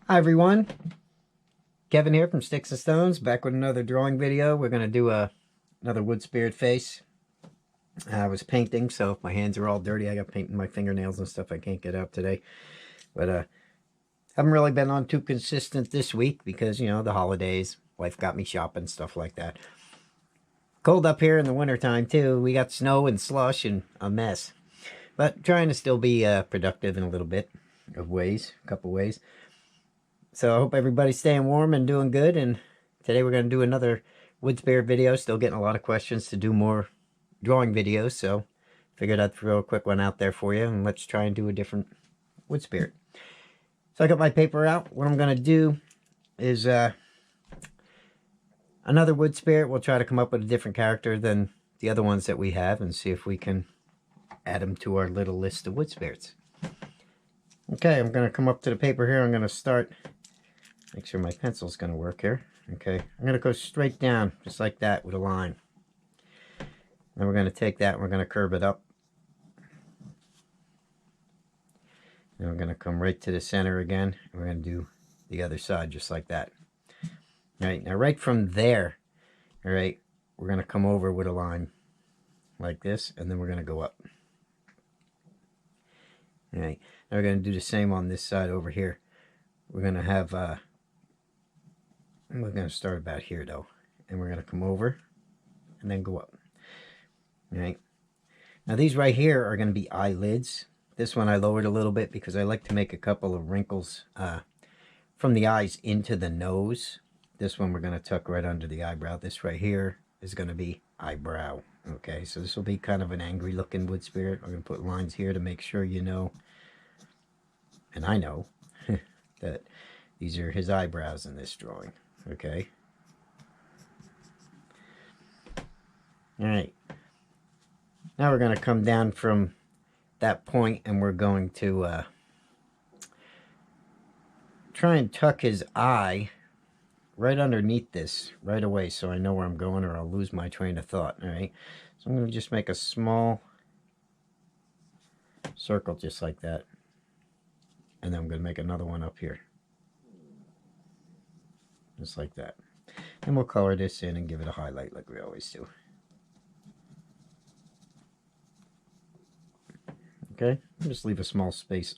Hi everyone, Kevin here from Sticks and Stones, back with another drawing video. We're going to do another wood spirit face. I was painting, so if my hands are all dirty, I got paint in my fingernails and stuff I can't get out today. But haven't really been on too consistent this week because, you know, the holidays, wife got me shopping, stuff like that. Cold up here in the wintertime too. We got snow and slush and a mess. But trying to still be productive in a little bit of ways, a couple ways. So I hope everybody's staying warm and doing good. And today we're going to do another wood spirit video. Still getting a lot of questions to do more drawing videos. So figured I'd throw a quick one out there for you. And let's try and do a different wood spirit. So I got my paper out. What I'm going to do is another wood spirit. We'll try to come up with a different character than the other ones that we have. And see if we can add them to our little list of wood spirits. Okay, I'm going to come up to the paper here. I'm going to start... Make sure my pencil's going to work here. Okay, I'm going to go straight down, just like that, with a line. Then we're going to take that and we're going to curve it up. Then we're going to come right to the center again. And we're going to do the other side, just like that. All right, now right from there, all right, we're going to come over with a line like this, and then we're going to go up. All right, now we're going to do the same on this side over here. We're going to have... we're going to start about here though, and we're going to come over and then go up. All right, now these right here are going to be eyelids. This one I lowered a little bit because I like to make a couple of wrinkles from the eyes into the nose. This one we're going to tuck right under the eyebrow. This right here is going to be eyebrow. Okay, so this will be kind of an angry looking wood spirit. I'm going to put lines here to make sure you know, and I know, that these are his eyebrows in this drawing. Okay. All right. Now we're going to come down from that point and we're going to try and tuck his eye right underneath this right away so I know where I'm going or I'll lose my train of thought. All right. So I'm going to just make a small circle just like that. And then I'm going to make another one up here. Just like that. And we'll color this in and give it a highlight like we always do. Okay, just leave a small space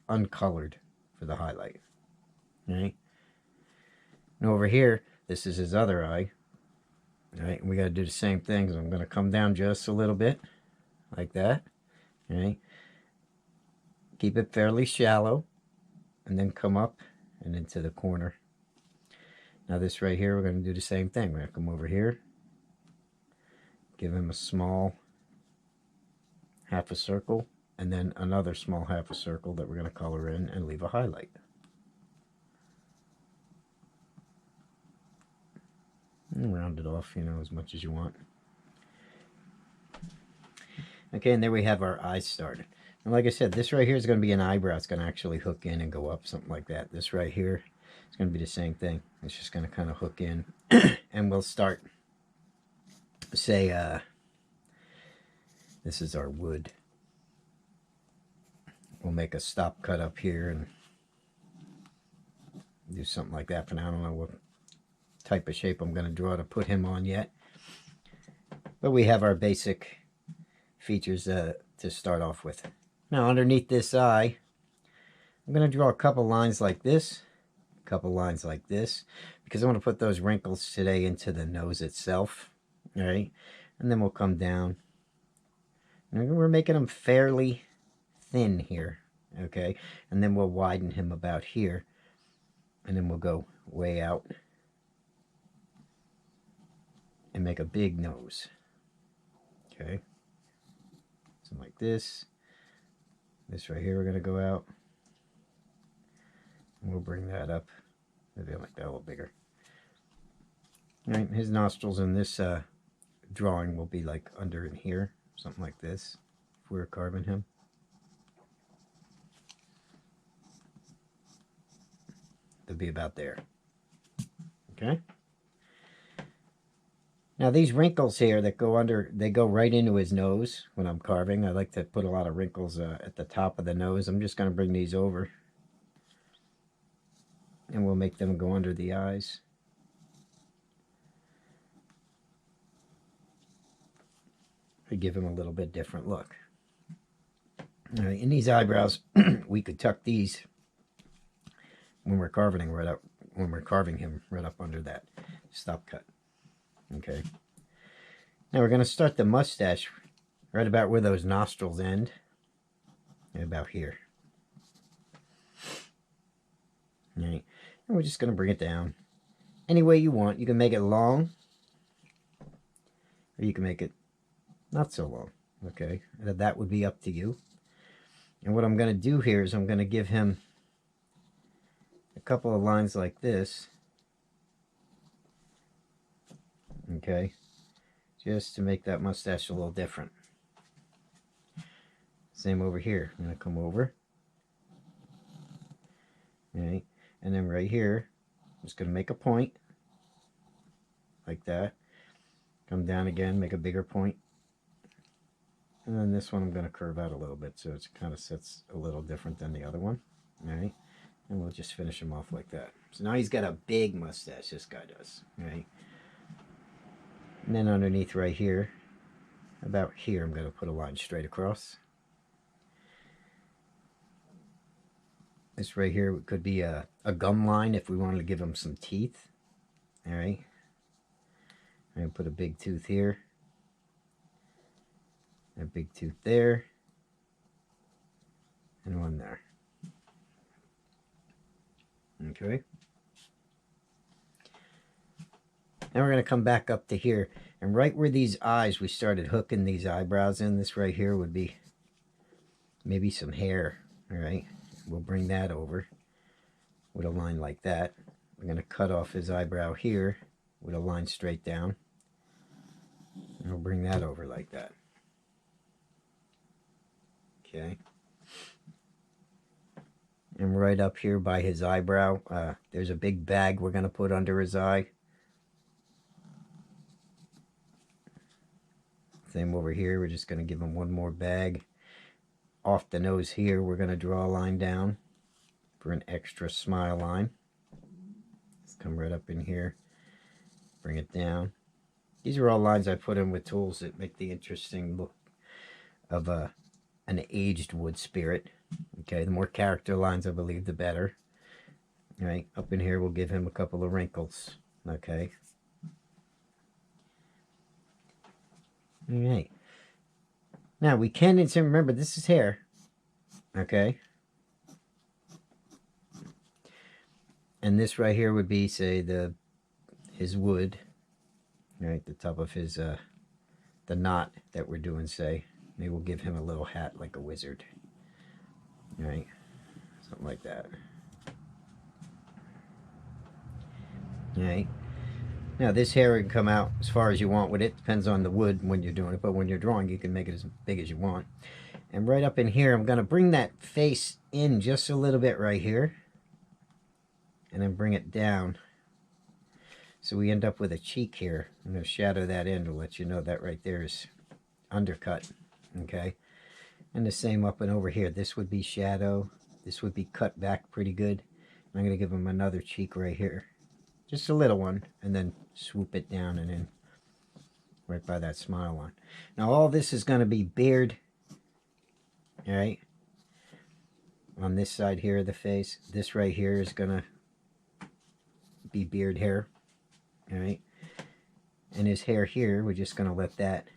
uncolored for the highlight. All right. And over here, this is his other eye. All right, and we got to do the same thing. So I'm going to come down just a little bit, like that. All right. Keep it fairly shallow, and then come up and into the corner. Now this right here, we're going to do the same thing. We're going to come over here, give him a small half a circle, and then another small half a circle that we're going to color in and leave a highlight. And round it off, you know, as much as you want. Okay, and there we have our eyes started. And like I said, this right here is going to be an eyebrow. It's going to actually hook in and go up, something like that. This right here is going to be the same thing. It's just going to kind of hook in. And we'll start, say, this is our wood. We'll make a stop cut up here and do something like that for now. I don't know what type of shape I'm going to draw to put him on yet. But we have our basic features to start off with. Now underneath this eye, I'm going to draw a couple lines like this, a couple lines like this, because I want to put those wrinkles today into the nose itself. All right, and then we'll come down. And we're making them fairly thin here, okay? And then we'll widen him about here, and then we'll go way out and make a big nose, okay? Something like this. This right here we're going to go out. And we'll bring that up. Maybe I'll make that a little bigger. All right, his nostrils in this drawing will be like under in here, something like this, if we were carving him. They'll be about there. Okay? Now these wrinkles here that go under, they go right into his nose when I'm carving. I like to put a lot of wrinkles at the top of the nose. I'm just going to bring these over. And we'll make them go under the eyes. To give him a little bit different look. All right, in these eyebrows, we could tuck these when we're carving him right up under that stop cut. Okay. Now we're going to start the mustache right about where those nostrils end, and about here. All right, and we're just going to bring it down any way you want. You can make it long, or you can make it not so long. Okay, that would be up to you. And what I'm going to do here is I'm going to give him a couple of lines like this. Okay, just to make that mustache a little different. Same over here. I'm going to come over. Okay, and then right here, I'm just going to make a point like that. Come down again, make a bigger point. And then this one I'm going to curve out a little bit so it kind of sits a little different than the other one. All right, and we'll just finish him off like that. So now he's got a big mustache, this guy does. Right. And then underneath right here, about here, I'm going to put a line straight across. This right here could be a gum line if we wanted to give him some teeth. All right. I'm going to put a big tooth here. A big tooth there. And one there. Okay. Now we're going to come back up to here. And right where these eyes, we started hooking these eyebrows in, this right here would be maybe some hair. All right. We'll bring that over with a line like that. We're going to cut off his eyebrow here with a line straight down. And we'll bring that over like that. Okay. And right up here by his eyebrow, there's a big bag we're going to put under his eye. Same over here, we're just going to give him one more bag. Off the nose here, we're going to draw a line down for an extra smile line. Let's come right up in here, bring it down. These are all lines I put in with tools that make the interesting look of an aged wood spirit. Okay, the more character lines, I believe, the better. All right, up in here, we'll give him a couple of wrinkles. Okay. All right. Now, we can, remember, this is hair. Okay. And this right here would be, say, his wood. Right, the top of his, the knot that we're doing, say. Maybe we'll give him a little hat like a wizard. Right? Something like that. Right? Now, this hair can come out as far as you want with it. Depends on the wood when you're doing it. But when you're drawing, you can make it as big as you want. And right up in here, I'm going to bring that face in just a little bit right here. And then bring it down. So we end up with a cheek here. I'm going to shadow that in to let you know that right there is undercut. Okay. And the same up and over here. This would be shadow. This would be cut back pretty good. I'm going to give him another cheek right here. Just a little one. And then swoop it down and in right by that smile line. Now all this is going to be beard. Alright. On this side here of the face. This right here is going to be beard hair. Alright. And his hair here, we're just going to let that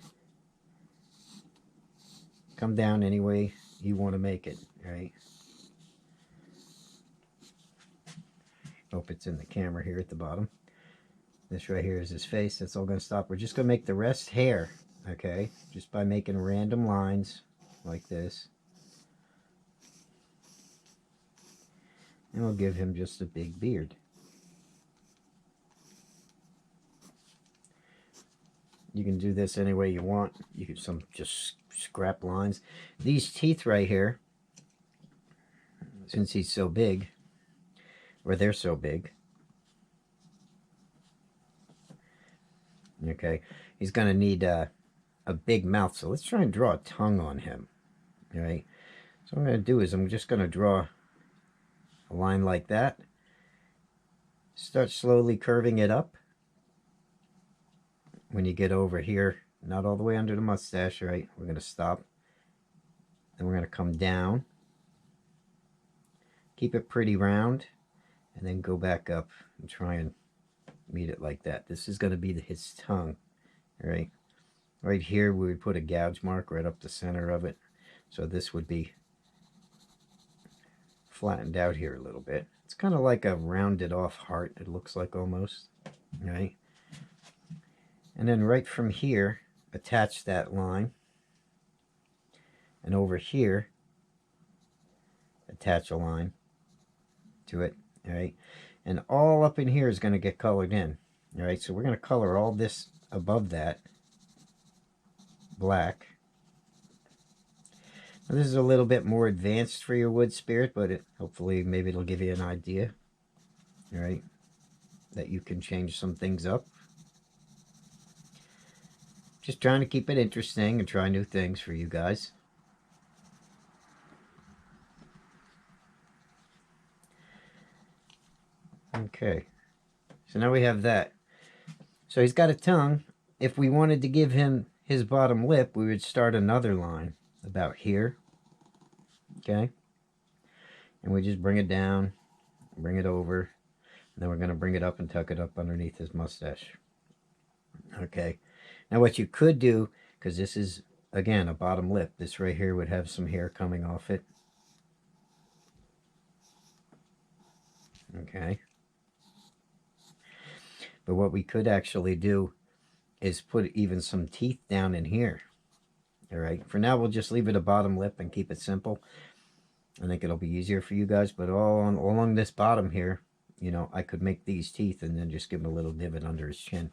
come down any way you want to make it. Right. Hope it's in the camera here at the bottom. This right here is his face. That's all going to stop. We're just going to make the rest hair. Okay. Just by making random lines like this. And we'll give him just a big beard. You can do this any way you want. You can just scrap lines. These teeth right here, since he's so big, or they're so big, okay, he's going to need a big mouth. So let's try and draw a tongue on him. All right. So what I'm going to do is I'm just going to draw a line like that. Start slowly curving it up. When you get over here, not all the way under the mustache, right? We're going to stop. Then we're going to come down. Keep it pretty round. And then go back up and try and meet it like that. This is going to be his tongue, right? Right here, we would put a gouge mark right up the center of it. So this would be flattened out here a little bit. It's kind of like a rounded off heart, it looks like almost, right? And then right from here, attach that line. And over here, attach a line to it, all right? And all up in here is going to get colored in, all right? So we're going to color all this above that black. Now this is a little bit more advanced for your wood spirit, but hopefully maybe it'll give you an idea, all right, that you can change some things up. Just trying to keep it interesting and try new things for you guys. Okay, so now we have that. So he's got a tongue. If we wanted to give him his bottom lip, we would start another line about here. Okay, and we just bring it down, bring it over, and then we're going to bring it up and tuck it up underneath his mustache. Okay, now what you could do, because this is, again, a bottom lip, this right here would have some hair coming off it. Okay. But what we could actually do is put even some teeth down in here. All right. For now, we'll just leave it a bottom lip and keep it simple. I think it'll be easier for you guys. But all along this bottom here, you know, I could make these teeth and then just give him a little divot under his chin.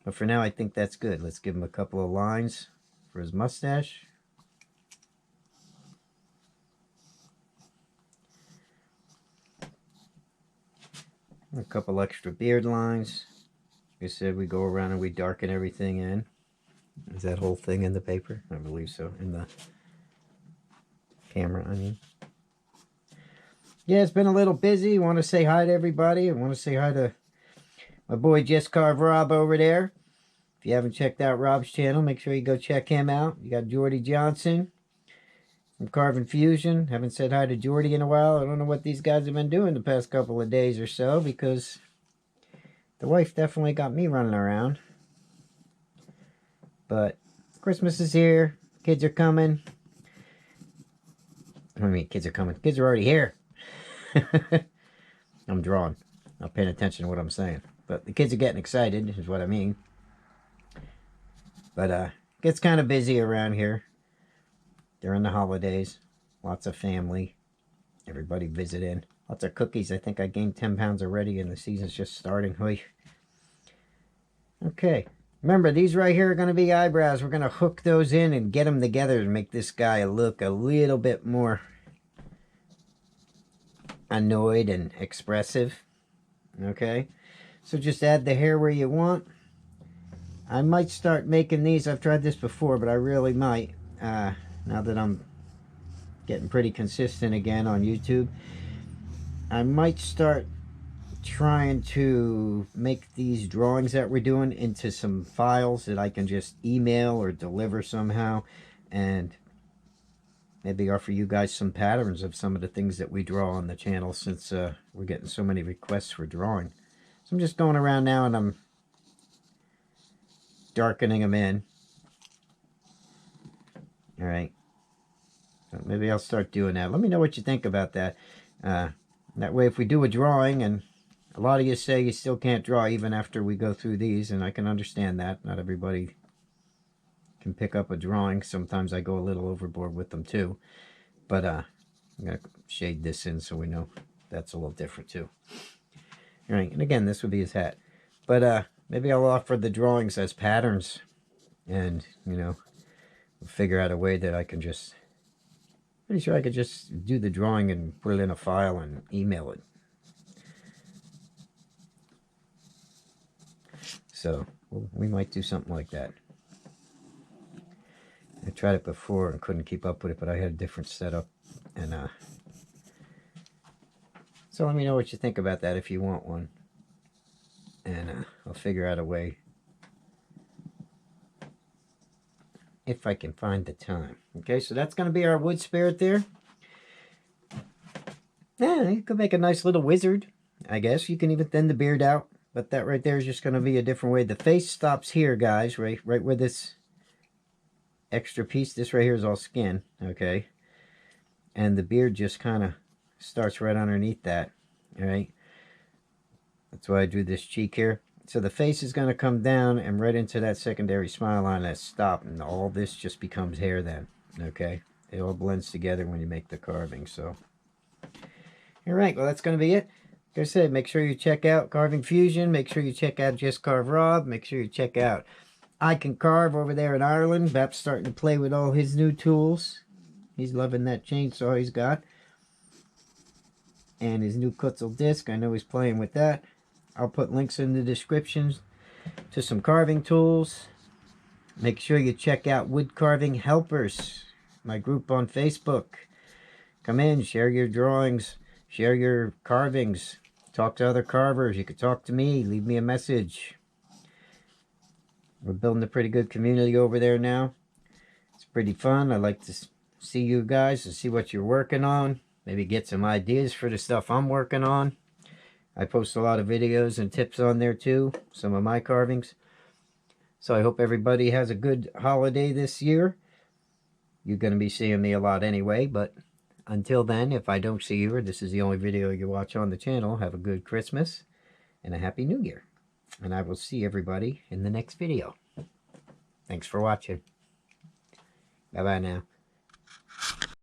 But for now, I think that's good. Let's give him a couple of lines for his mustache. A couple extra beard lines. Like I said, we go around and we darken everything in. Is that whole thing in the paper? I believe so. In the camera, I mean. Yeah, it's been a little busy. I want to say hi to everybody. I want to say hi to my boy Just Carve Rob over there. If you haven't checked out Rob's channel, make sure you go check him out. You got Jordy Johnson from Carve Fusion. Haven't said hi to Jordy in a while. I don't know what these guys have been doing the past couple of days or so, because the wife definitely got me running around. But Christmas is here. Kids are coming. I mean, kids are coming. Kids are already here. I'm drawing. Not paying attention to what I'm saying. But the kids are getting excited, is what I mean. But it gets kind of busy around here during the holidays. Lots of family. Everybody visiting. Lots of cookies. I think I gained 10 pounds already and the season's just starting. Oy. Okay. Remember, these right here are going to be eyebrows. We're going to hook those in and get them together to make this guy look a little bit more annoyed and expressive. Okay. So just add the hair where you want. I might start making these. I've tried this before, but I really might. Now that I'm getting pretty consistent again on YouTube, I might start trying to make these drawings that we're doing into some files that I can just email or deliver somehow, and maybe offer you guys some patterns of some of the things that we draw on the channel, since we're getting so many requests for drawing. So I'm just going around now and I'm darkening them in. All right. So maybe I'll start doing that. Let me know what you think about that. That way, if we do a drawing, and a lot of you say you still can't draw even after we go through these, and I can understand that. Not everybody can pick up a drawing. Sometimes I go a little overboard with them too. But I'm going to shade this in so we know that's a little different too. All right, and again, this would be his hat. But maybe I'll offer the drawings as patterns, and, you know, figure out a way that I can just... Pretty sure I could just do the drawing and put it in a file and email it. So, we might do something like that. I tried it before and couldn't keep up with it, but I had a different setup. And so let me know what you think about that if you want one. I'll figure out a way if I can find the time. Okay, so that's going to be our wood spirit there. Yeah, you could make a nice little wizard, I guess. You can even thin the beard out, but that right there is just going to be a different way. The face stops here, guys, right where this extra piece, this right here is all skin, okay? And the beard just kind of starts right underneath that, all right? That's why I drew this cheek here. So the face is going to come down and right into that secondary smile line that stop, and all this just becomes hair then, okay? It all blends together when you make the carving, so. All right, well, that's going to be it. Like I said, make sure you check out Carving Fusion. Make sure you check out Just Carve Rob. Make sure you check out I Can Carve over there in Ireland. Bap's starting to play with all his new tools. He's loving that chainsaw he's got. And his new Kutzel disc. I know he's playing with that. I'll put links in the descriptions to some carving tools. Make sure you check out Wood Carving Helpers, my group on Facebook. Come in, share your drawings, share your carvings, talk to other carvers. You could talk to me, leave me a message. We're building a pretty good community over there now. It's pretty fun. I like to see you guys and see what you're working on. Maybe get some ideas for the stuff I'm working on. I post a lot of videos and tips on there too, some of my carvings. So I hope everybody has a good holiday this year. You're going to be seeing me a lot anyway, but until then, if I don't see you or this is the only video you watch on the channel, have a good Christmas and a Happy New Year. And I will see everybody in the next video. Thanks for watching. Bye-bye now.